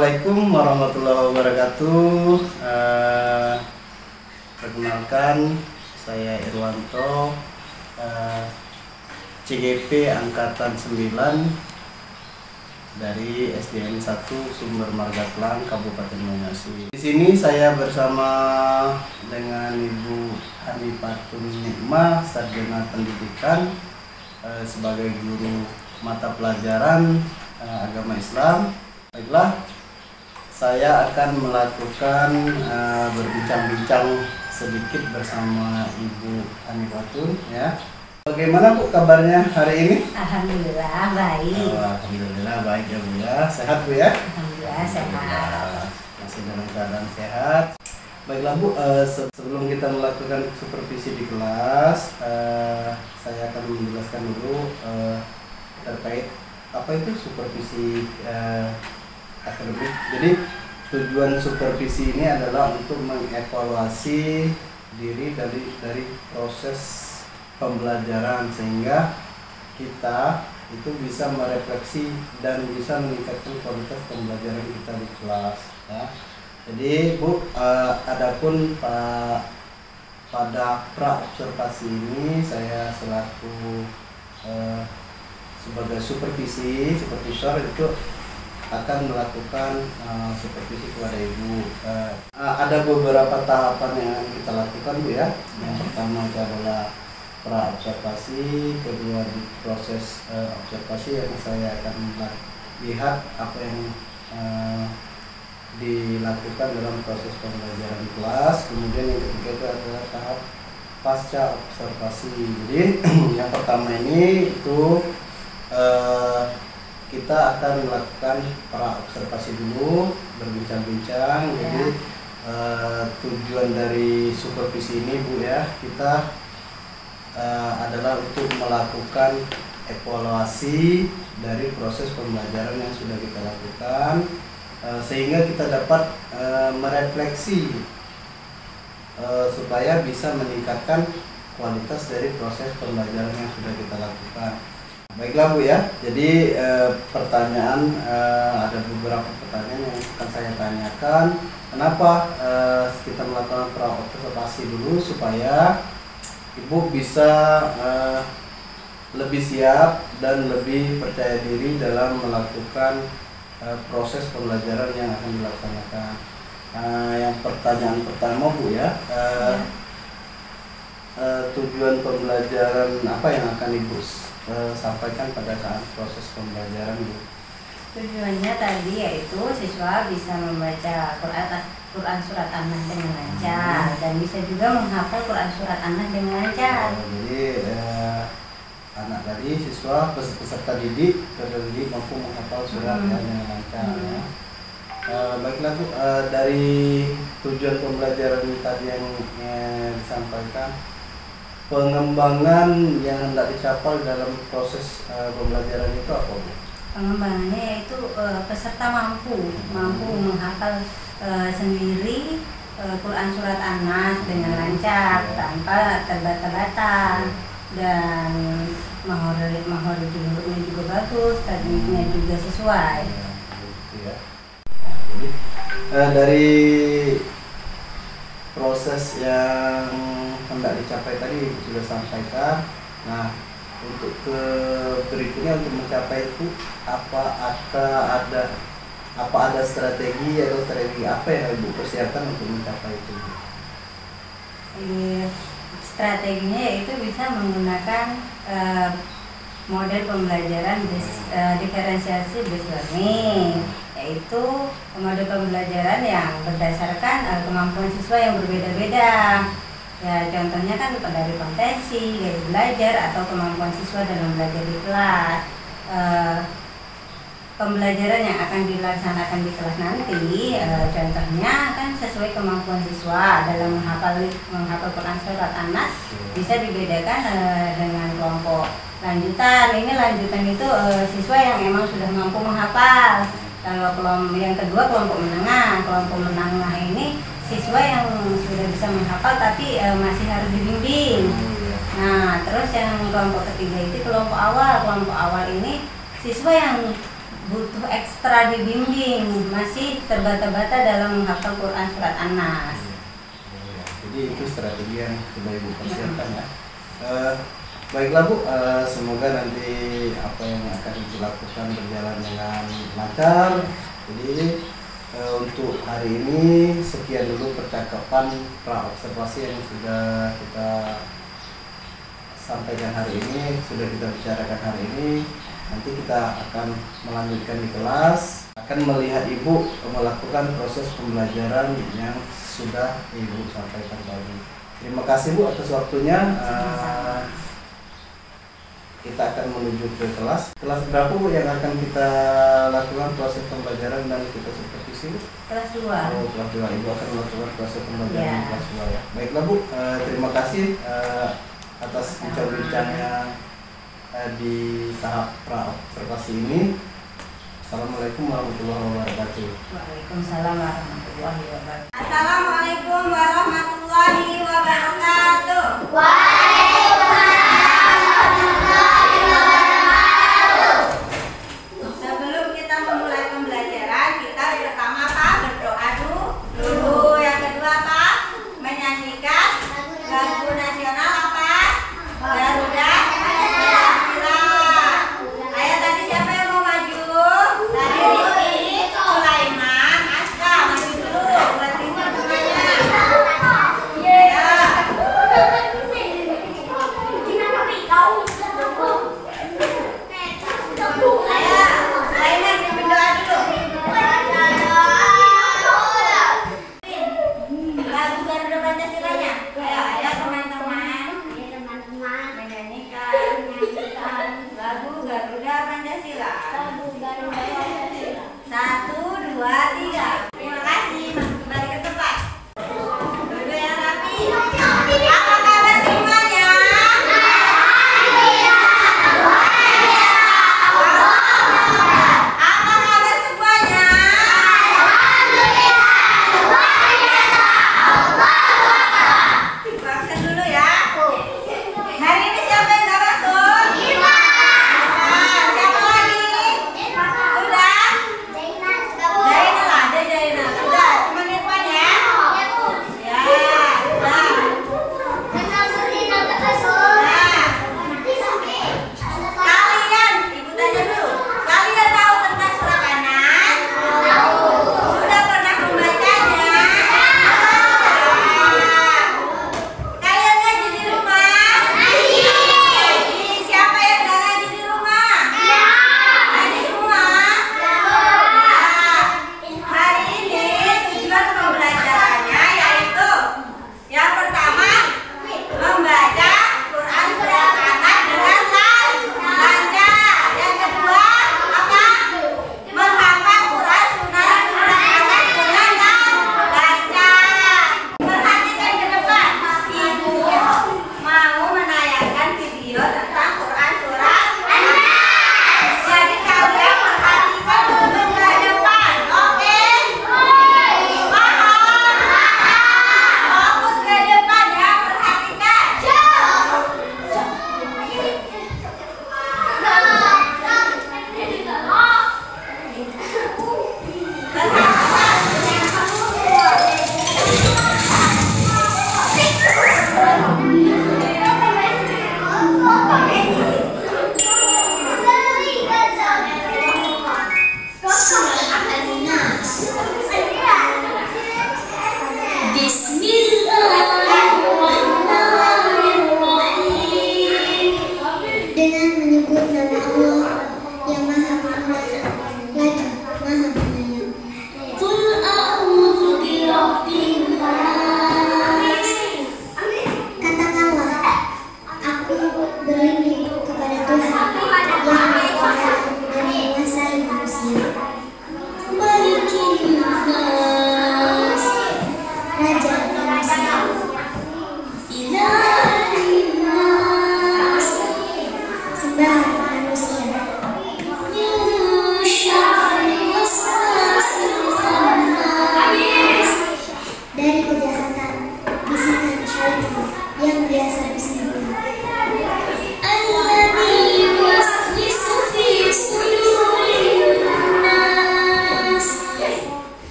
Assalamualaikum warahmatullahi wabarakatuh. Perkenalkan, saya Irwanto, CGP Angkatan 9 dari SDN 1 Sumber Marga Klang, Kabupaten Banyuasin. Di sini saya bersama dengan Ibu Hanifatun Nikmah, Sarjana Pendidikan, sebagai guru mata pelajaran agama Islam. Baiklah, saya akan melakukan berbincang-bincang sedikit bersama Ibu Hanifatun, ya. Bagaimana Bu kabarnya hari ini? Alhamdulillah baik. Alhamdulillah baik ya Bu ya. Sehat Bu ya? Alhamdulillah sehat. Masih dalam keadaan sehat. Baiklah Bu, sebelum kita melakukan supervisi di kelas, saya akan menjelaskan dulu terkait apa itu supervisi akademik. Jadi tujuan supervisi ini adalah untuk mengevaluasi diri dari proses pembelajaran, sehingga kita itu bisa merefleksi dan bisa meningkatkan kualitas pembelajaran kita di kelas, ya. Jadi Bu, adapun pada pra observasi ini saya selaku sebagai supervisor itu akan melakukan supervisi kepada Ibu. Ada beberapa tahapan yang akan kita lakukan Bu ya. Yang pertama itu adalah pra observasi, kedua di proses observasi yang saya akan lihat apa yang dilakukan dalam proses pembelajaran kelas. Kemudian yang ketiga itu adalah tahap pasca observasi. Jadi yang pertama ini itu kita akan melakukan pra observasi dulu, berbincang-bincang. Jadi tujuan dari supervisi ini Bu ya, kita adalah untuk melakukan evaluasi dari proses pembelajaran yang sudah kita lakukan, sehingga kita dapat merefleksi supaya bisa meningkatkan kualitas dari proses pembelajaran yang sudah kita lakukan. Baiklah Bu ya, jadi pertanyaan, ada beberapa pertanyaan yang akan saya tanyakan. Kenapa kita melakukan pra observasi dulu, supaya Ibu bisa lebih siap dan lebih percaya diri dalam melakukan proses pembelajaran yang akan dilaksanakan. Yang pertanyaan pertama Bu ya, tujuan pembelajaran apa yang akan Ibu sampaikan pada saat proses pembelajaran Bu? Tujuannya tadi yaitu siswa bisa membaca Quran surat An-Nas dengan lancar dan bisa juga menghafal Quran surat An-Nas dengan lancar. Jadi anak tadi, siswa peserta didik mampu menghafal surat dengan lancar. Ya. Baiklah Bu, dari tujuan pembelajaran tadi yang disampaikan, pengembangan yang hendak dicapai dalam proses pembelajaran itu apa Bu? Pengembangannya yaitu peserta mampu menghafal sendiri Quran surat An-Nas dengan lancar tanpa terbata-bata, dan mahoril jumhurnya juga bagus, tajwidnya juga sesuai. Ya. Jadi dari proses yang hendak dicapai tadi sudah sampaikan. Nah, untuk ke berikutnya, untuk mencapai itu apa ada strategi apa yang Ibu persiapkan untuk mencapai itu? Strateginya yaitu bisa menggunakan model pembelajaran diferensiasi based learning, yaitu model pembelajaran yang berdasarkan kemampuan siswa yang berbeda-beda. Ya, contohnya kan dari kompetensi, gaya belajar, atau kemampuan siswa dalam belajar di kelas. Pembelajaran yang akan dilaksanakan di kelas nanti, contohnya kan sesuai kemampuan siswa dalam menghafal Quran surat An-Nas, bisa dibedakan dengan kelompok lanjutan. Ini lanjutan itu siswa yang emang sudah mampu menghafal. Kalau yang kedua kelompok menengah. Kelompok menengah ini siswa yang sudah bisa menghafal tapi masih harus dibimbing. Nah, terus yang kelompok ketiga itu kelompok awal. Kelompok awal ini siswa yang butuh ekstra dibimbing, masih terbata-bata dalam menghafal Quran surat An-Nas. Jadi itu strategi yang sudah Ibu persiapkan ya. Baiklah Bu, semoga nanti apa yang akan Ibu lakukan berjalan dengan lancar. Jadi untuk hari ini sekian dulu percakapan pra-observasi yang sudah kita sampaikan hari ini, sudah kita bicarakan hari ini. Nanti kita akan melanjutkan di kelas, akan melihat Ibu melakukan proses pembelajaran yang sudah Ibu sampaikan tadi. Terima kasih Bu atas waktunya. Kita akan menuju ke kelas. Kelas berapa Bu yang akan kita lakukan proses pembelajaran dan kita supervisi? Kelas 2. Oh, kelas 2. Ibu akan melakukan proses pembelajaran kelas 2 ya. Baiklah Bu, terima kasih atas bincang-bincangnya di tahap pra-observasi ini. Assalamualaikum warahmatullahi wabarakatuh. Waalaikumsalam warahmatullahi wabarakatuh. Assalamualaikum warahmatullahi wabarakatuh. Sebelum kita memulai pembelajaran, kita pertama apa? Berdoa dulu. Yang kedua apa? Menyanyikan lagu nasional apa? Garuda. Ayo tadi siapa yang mau maju? Tadi Rizky, Sulaiman, Aska, maju dulu. Buat timur semuanya. Ya. Ayo, Sulaiman pimpin doa dulu. Lagu Garuda Pancasilanya. Ayo teman-teman. Menyanyikan lagu Garuda Pancasila. 1, 2, 3. Terima kasih. Kembali ke tempat. Duduk yang rapi. Apa kabar semuanya? Apa kabar semuanya? Dibacakan dulu ya. Hari ini siapa yang gak masuk? Siapa lagi? Sudah? Zainal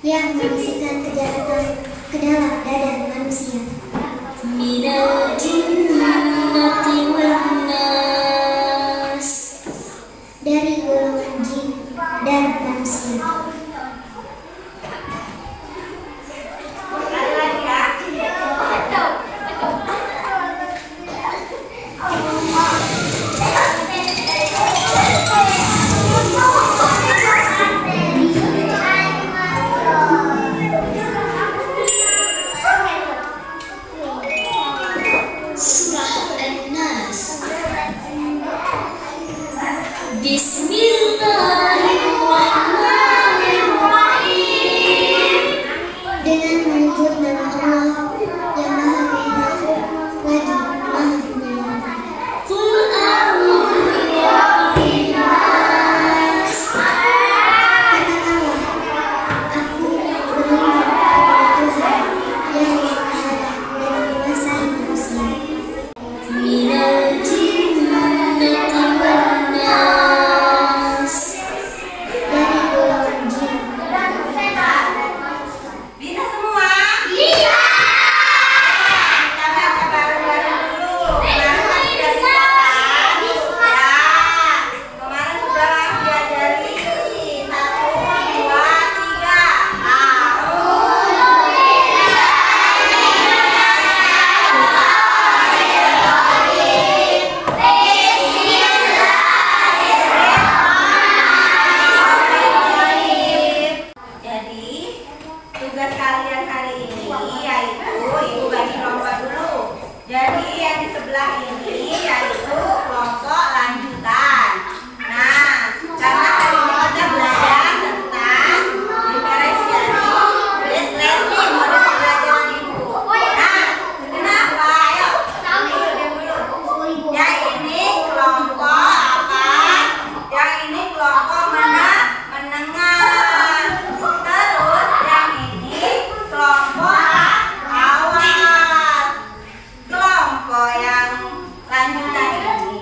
yang membisikkan kejahatan ke dalam dada manusia. Minal jinnati wan nas, dari golongan jin dan manusia. Bismillahirrahmanirrahim. Dengan menyebut nama Allah yang Maha Pengasih lagi Maha Penyayang. Qul a'udzu birabbin nas. Katakanlah, aku berlindung kepada Tuhan yang berkuasa dan menguasai manusia. Minal jinnati wan nas, dari golongan jin. Bisa semua? Bisa. Kita baca bareng-bareng dulu. Kemarin kan sudah bisa kan? Ya. Kemarin sudah diajari 1, 2, 3. Jadi tugas kalian hari ini yaitu ibu bagi kelompok dulu. Jadi yang di sebelah ini yaitu kelompok lanjutan. Nah, karena hari ini kita belajar tentang diferensiasi listening model pembelajaran ibu. Nah, kenapa? Ayo, dulu. Yang ini kelompok apa? Yang ini kelompok menengah. Terus yang ini kelompok awal. Kelompok yang lanjutan ini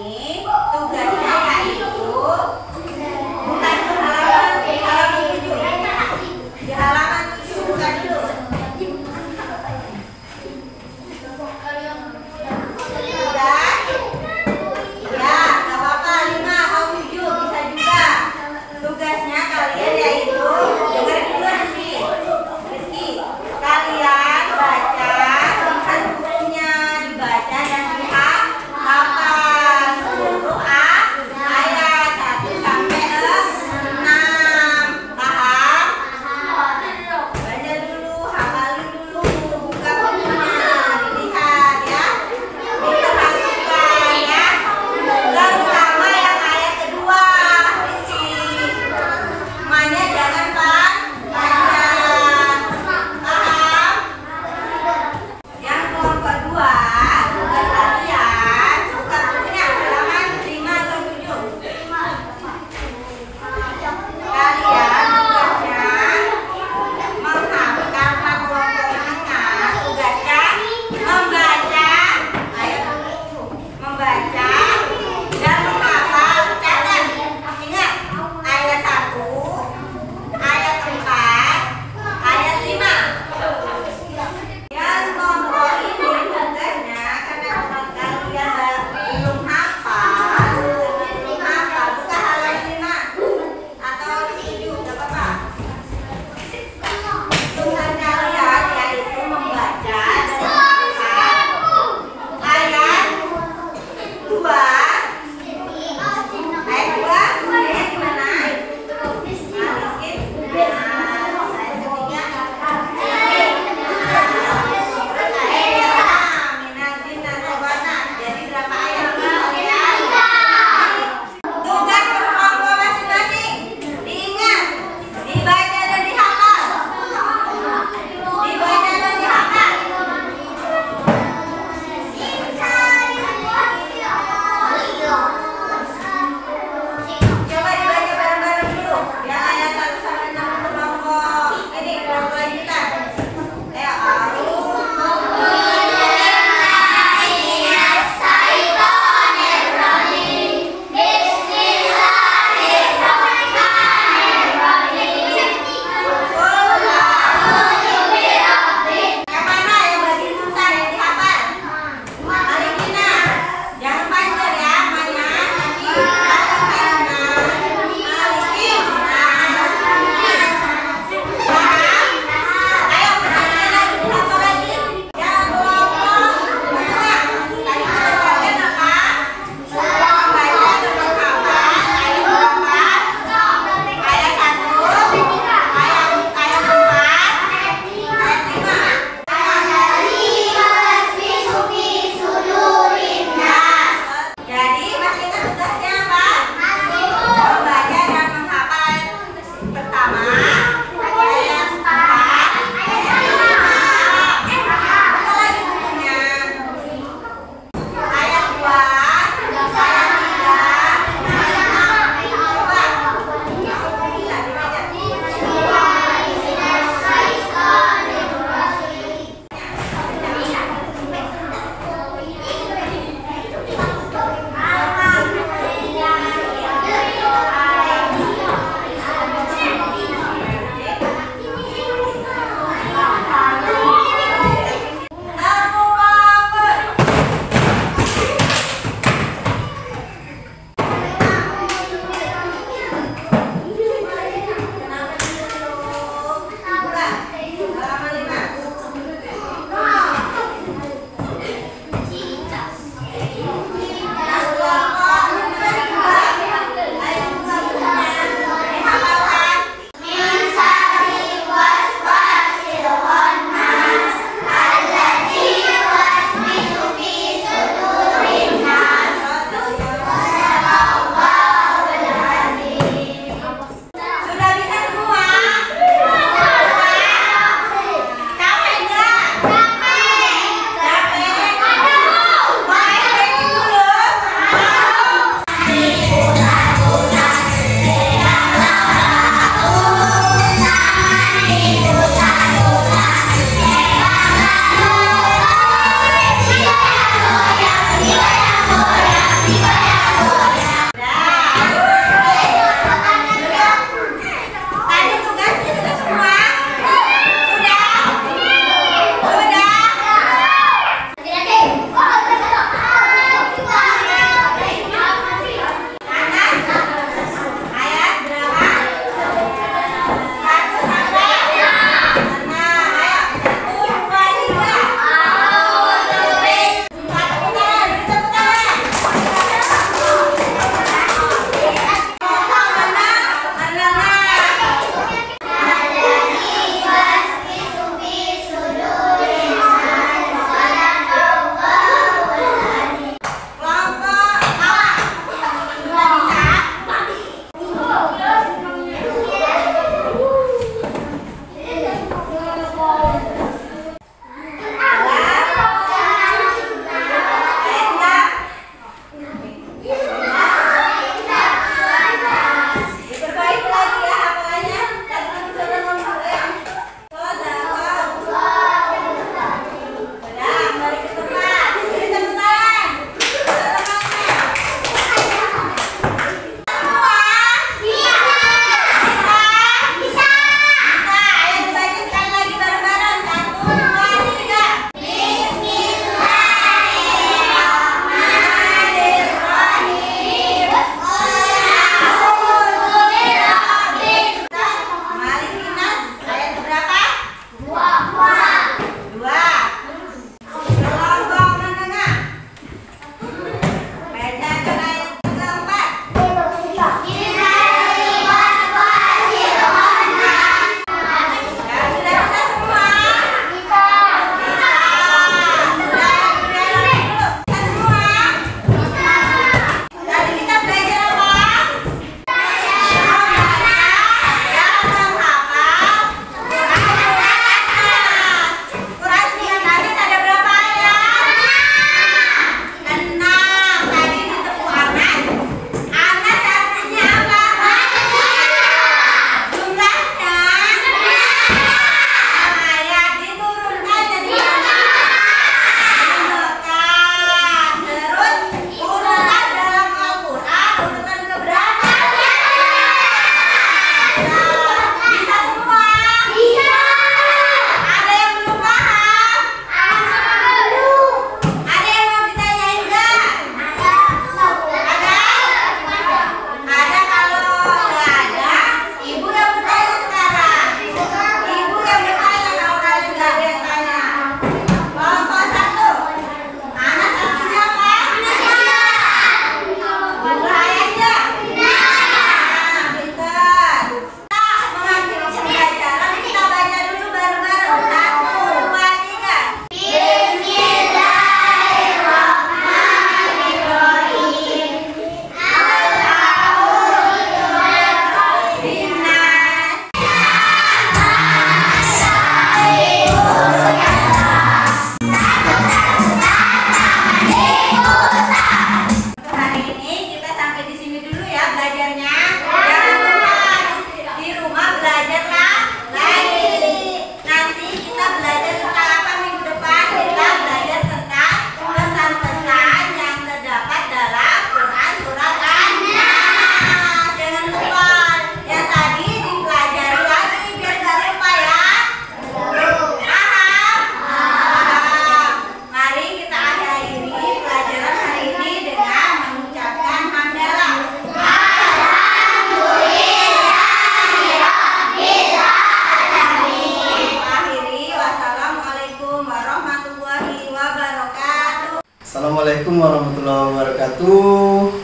Assalamualaikum warahmatullahi wabarakatuh.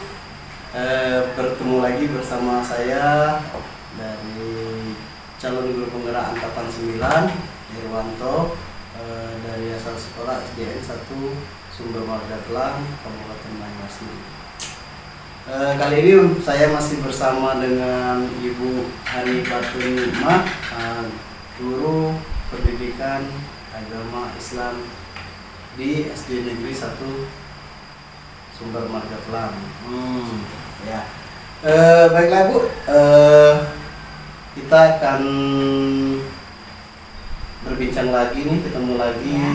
Bertemu lagi bersama saya dari calon guru penggerak angkatan 9 Irwanto, dari asal sekolah SDN 1 Sumber Marga Telang, Kabupaten Banyumas. Kali ini saya masih bersama dengan Ibu Hanifatun Nikmah, guru pendidikan agama Islam di SD Negeri 1 Sumber Marga Telang. Ya. Baiklah Bu, kita akan berbincang lagi nih, ketemu lagi Ya.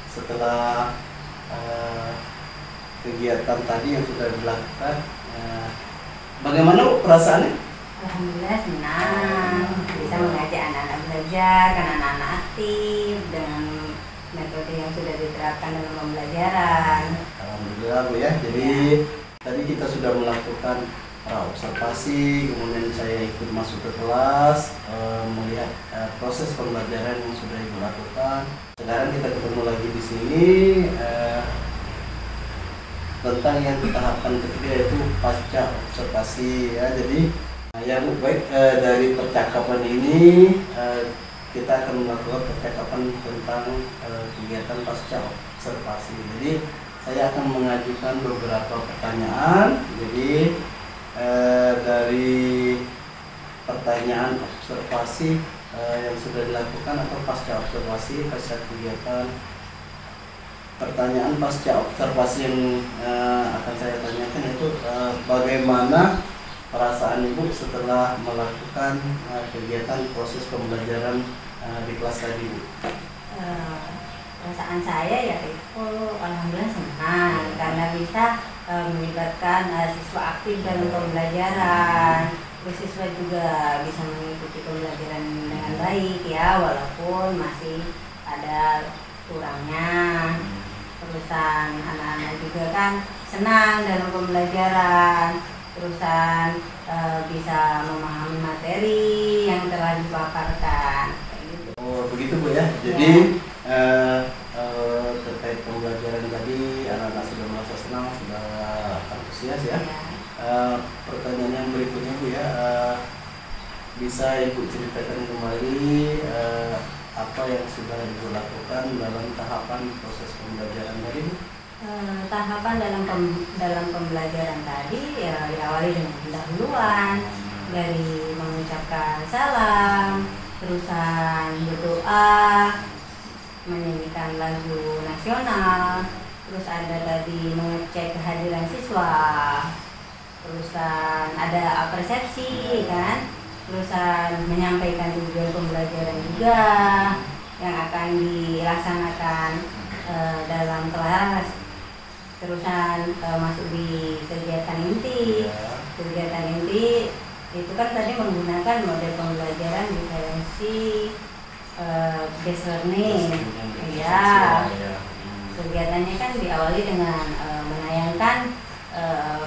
setelah kegiatan tadi yang sudah dilakukan. Bagaimana Bu perasaannya? Alhamdulillah senang bisa mengajak anak-anak belajar, karena anak-anak aktif dengan metode yang sudah diterapkan dalam pembelajaran. Alhamdulillah Bu ya. Jadi tadi kita sudah melakukan observasi, kemudian saya ikut masuk ke kelas, melihat proses pembelajaran yang sudah Ibu lakukan. Sekarang kita ketemu lagi di sini tentang yang tahapan ketiga, yaitu pasca observasi ya. Jadi ya Bu, baik, dari percakapan ini kita akan melakukan percakapan tentang kegiatan pasca observasi. Jadi saya akan mengajukan beberapa pertanyaan. Jadi dari pertanyaan observasi yang sudah dilakukan atau pasca observasi, pasca kegiatan, pertanyaan pasca observasi yang akan saya tanyakan itu bagaimana perasaan Ibu setelah melakukan kegiatan proses pembelajaran di kelas tadi Bu? Perasaan saya yaitu alhamdulillah senang karena bisa melibatkan siswa aktif dalam pembelajaran. Terus siswa juga bisa mengikuti pembelajaran dengan baik ya, walaupun masih ada kurangnya. Terusan anak-anak juga kan senang dalam pembelajaran, terusan bisa memahami materi yang telah dipaparkan. Oh begitu Bu ya. Jadi terkait pembelajaran tadi anak-anak sudah merasa senang, sudah antusias ya. Pertanyaan yang berikutnya Bu ya, bisa Ibu ceritakan kembali apa yang sudah Ibu lakukan dalam tahapan proses pembelajaran tadi Bu? Tahapan dalam pembelajaran tadi ya diawali dengan pendahuluan dari mengucapkan salam, terusan berdoa, menyanyikan lagu nasional, terus ada tadi mengecek kehadiran siswa, terusan ada persepsi kan, terusan menyampaikan tujuan pembelajaran juga yang akan dilaksanakan dalam kelas. Terusan masuk di kegiatan inti. Kegiatan inti itu kan tadi menggunakan model pembelajaran diferensi based learning. Ya. Kegiatannya kan diawali dengan menayangkan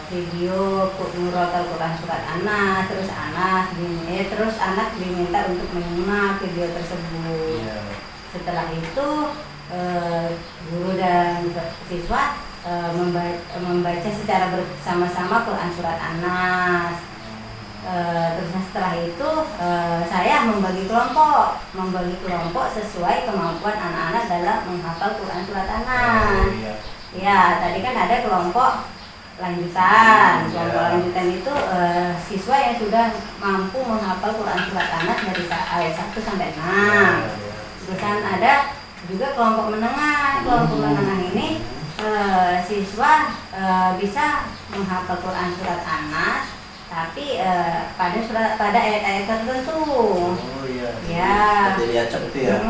video Nurul Quran Surat Anas, terus anak diminta untuk menyimak video tersebut. Setelah itu guru dan siswa membaca secara bersama-sama Quran Surat Anas. Terus setelah itu saya membagi kelompok sesuai kemampuan anak-anak dalam menghafal Quran Surat Anas. Ya, tadi kan ada kelompok lanjutan. Kelompok lanjutan itu siswa yang sudah mampu menghafal Quran Surat Anas dari ayat 1 sampai 6. Terus ada juga kelompok menengah. Kelompok menengah ini siswa bisa menghafal Quran Surat Anas, tapi pada ayat-ayat tertentu. Oh iya. Ya. Jadi acak itu ya.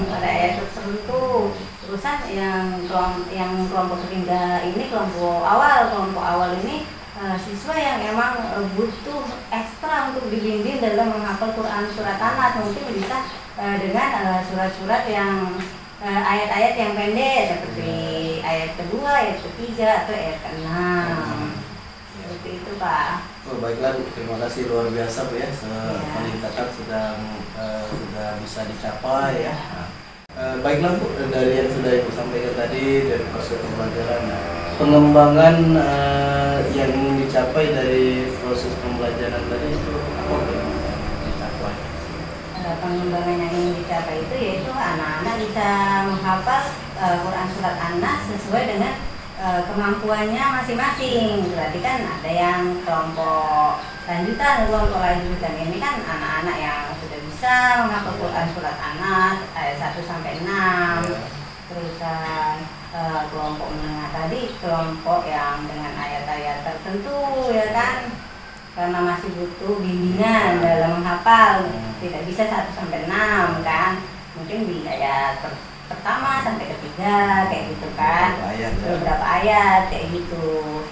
Pada ayat tertentu. Terusan yang kelompok ketiga ini kelompok awal ini siswa yang emang butuh ekstra untuk dibimbing dalam menghafal Quran Surat Anas, mungkin bisa dengan surat-surat yang ayat-ayat yang pendek seperti ayat kedua, ayat ketiga, atau ayat ke-6. Seperti itu Pak. Oh, baiklah Bu, terima kasih luar biasa Bu ya. Peningkatan sudah bisa dicapai ya. Baiklah Bu, dari yang sudah Ibu sampaikan tadi dari proses pembelajaran, pengembangan yang ingin dicapai dari proses pembelajaran tadi itu apa yang dicapai? Pengembangan yang ingin dicapai itu yaitu anak-anak bisa menghafal Quran Surat An-Nas sesuai dengan kemampuannya masing-masing. Berarti kan ada yang kelompok lanjutan ini kan anak-anak yang sudah bisa menghafal Quran Surat An-Nas ayat 1 sampai 6. Terusan kelompok menengah tadi kelompok yang dengan ayat-ayat tertentu ya kan, karena masih butuh bimbingan dalam menghafal, tidak bisa 1 sampai 6 kan, mungkin di ayat pertama sampai ketiga kayak gitu kan, beberapa ayat kayak gitu.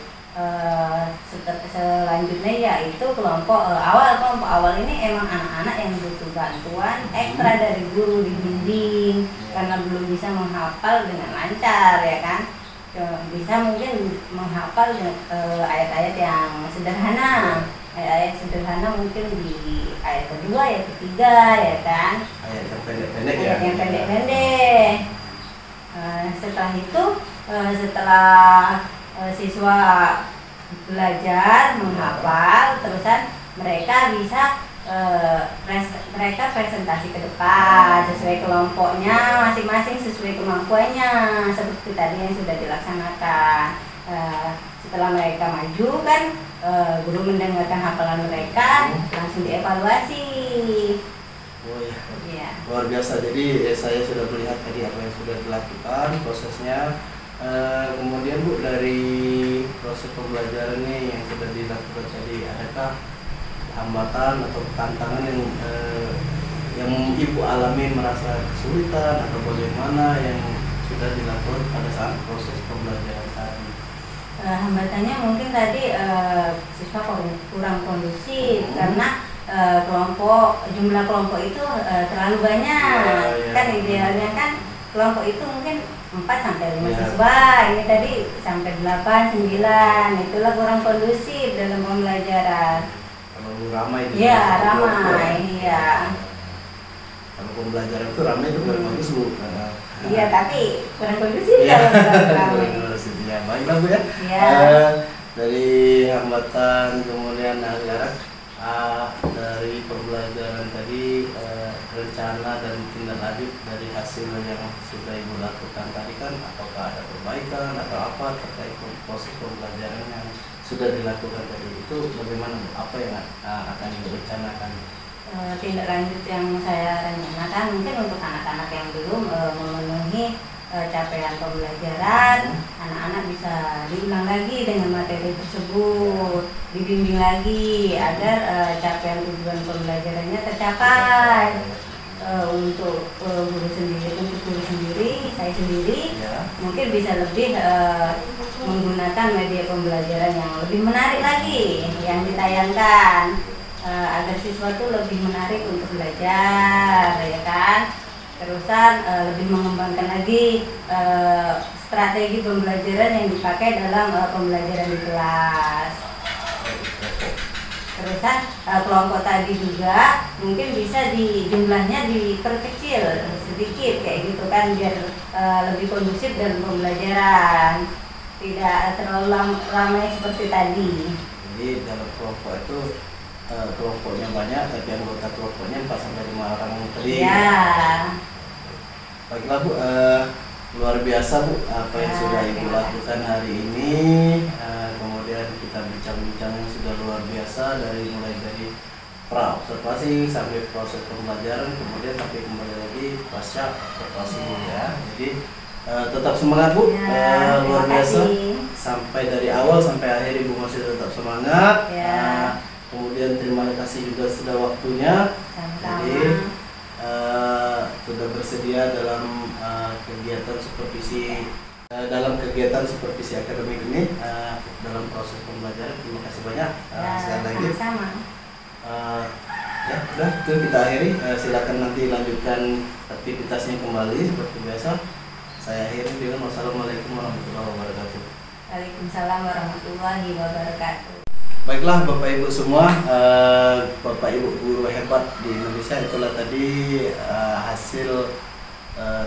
Selanjutnya yaitu kelompok awal ini emang anak-anak yang butuh bantuan ekstra dari guru, dibimbing karena belum bisa menghafal dengan lancar ya kan, bisa mungkin menghafal ayat-ayat yang sederhana, ayat-ayat sederhana mungkin di ayat kedua, ayat ketiga ya kan, Ayat yang pendek-pendek ya. ayat yang pendek-pendek. Setelah itu setelah siswa belajar menghafal, terusan mereka bisa mereka presentasi ke depan sesuai kelompoknya masing-masing, sesuai kemampuannya seperti tadi yang sudah dilaksanakan. Setelah mereka maju kan, guru mendengarkan hafalan mereka, langsung dievaluasi. Oh iya. Iya. Luar biasa. Jadi saya sudah melihat tadi apa yang sudah dilakukan prosesnya. Kemudian Bu, dari proses pembelajaran ini yang sudah dilakukan tadi, adakah hambatan atau tantangan yang Ibu alami, merasa kesulitan atau bagaimana yang sudah dilakukan pada saat proses pembelajaran tadi? Hambatannya mungkin tadi siswa kurang kondusif karena jumlah kelompok itu terlalu banyak. Kan idealnya kan kelompok itu mungkin 4 sampai 5 siswa, ini tadi sampai 8, 9, itulah kurang kondusif dalam pembelajaran. Terlalu ramai. Iya, ramai, iya. Kalau pembelajaran itu ramai itu bagus Bu. Iya, tapi kurang kondusif Iya. kalau terlalu ramai. Ya, baiklah Bu ya. Iya. Dari hambatan kemudian dari pembelajaran tadi, rencana dan tindak lanjut dari hasil yang sudah Ibu lakukan tadi kan, apakah ada perbaikan atau apa terkait proses pembelajaran yang sudah dilakukan tadi, itu bagaimana Bu? Apa yang akan Ibu rencanakan? Tindak lanjut yang saya rencanakan mungkin untuk anak-anak yang belum memenuhi capaian pembelajaran, anak-anak bisa diulang lagi dengan materi tersebut, dibimbing lagi agar capaian tujuan pembelajarannya tercapai. Untuk guru sendiri, saya sendiri mungkin bisa lebih menggunakan media pembelajaran yang lebih menarik lagi yang ditayangkan, agar siswa itu lebih menarik untuk belajar ya kan. Terusan lebih mengembangkan lagi strategi pembelajaran yang dipakai dalam pembelajaran di kelas. Terusan kelompok tadi juga mungkin bisa jumlahnya diperkecil sedikit kayak gitu kan, biar lebih kondusif dalam pembelajaran, tidak terlalu ramai seperti tadi. Jadi dalam kelompok itu kelompoknya banyak tapi anggota kelompoknya 4 sampai 5 orang tadi. Ya. Baiklah Bu, luar biasa Bu apa yang sudah Ibu lakukan hari ini. Kemudian kita bincang-bincang yang sudah luar biasa, mulai dari pra observasi sampai proses pembelajaran, kemudian sampai kembali lagi pasca observasi Bu ya. Jadi tetap semangat Bu, luar biasa. Sampai dari awal sampai akhir Ibu masih tetap semangat. Kemudian terima kasih juga sudah waktunya. Jadi sudah bersedia dalam kegiatan supervisi akademik ini dalam proses pembelajaran. Terima kasih banyak sekali lagi. Sama. Ya udah, itu kita akhiri. Silakan nanti lanjutkan aktivitasnya kembali seperti biasa. Saya akhiri dengan wassalamualaikum warahmatullahi wabarakatuh. Waalaikumsalam warahmatullahi wabarakatuh. Baiklah Bapak Ibu semua, Bapak Ibu guru hebat di Indonesia, itulah tadi hasil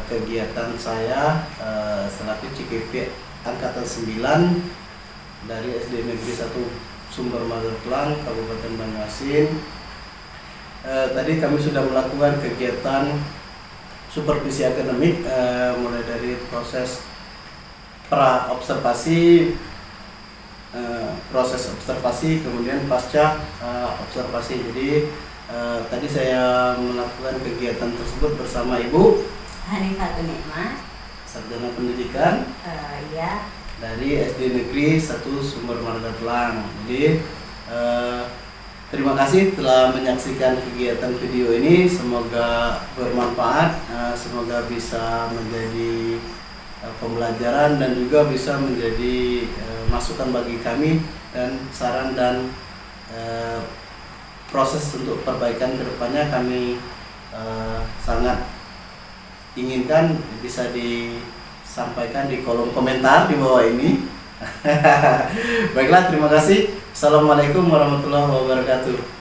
kegiatan saya selaku CKP Angkatan 9 dari SD Negeri 1 Sumber Magelang, Kabupaten Banyuasin. Tadi kami sudah melakukan kegiatan supervisi akademik, mulai dari proses pra-observasi, proses observasi, kemudian pasca observasi. Jadi tadi saya melakukan kegiatan tersebut bersama Ibu Hanifatul Nikmah, sarjana pendidikan ya, dari SD Negeri 1 Sumber Magelang. Jadi terima kasih telah menyaksikan kegiatan video ini. Semoga bermanfaat, semoga bisa menjadi pembelajaran dan juga bisa menjadi masukan bagi kami dan saran dan proses untuk perbaikan kedepannya. Kami sangat inginkan bisa disampaikan di kolom komentar di bawah ini. Baiklah, terima kasih. Assalamualaikum warahmatullahi wabarakatuh.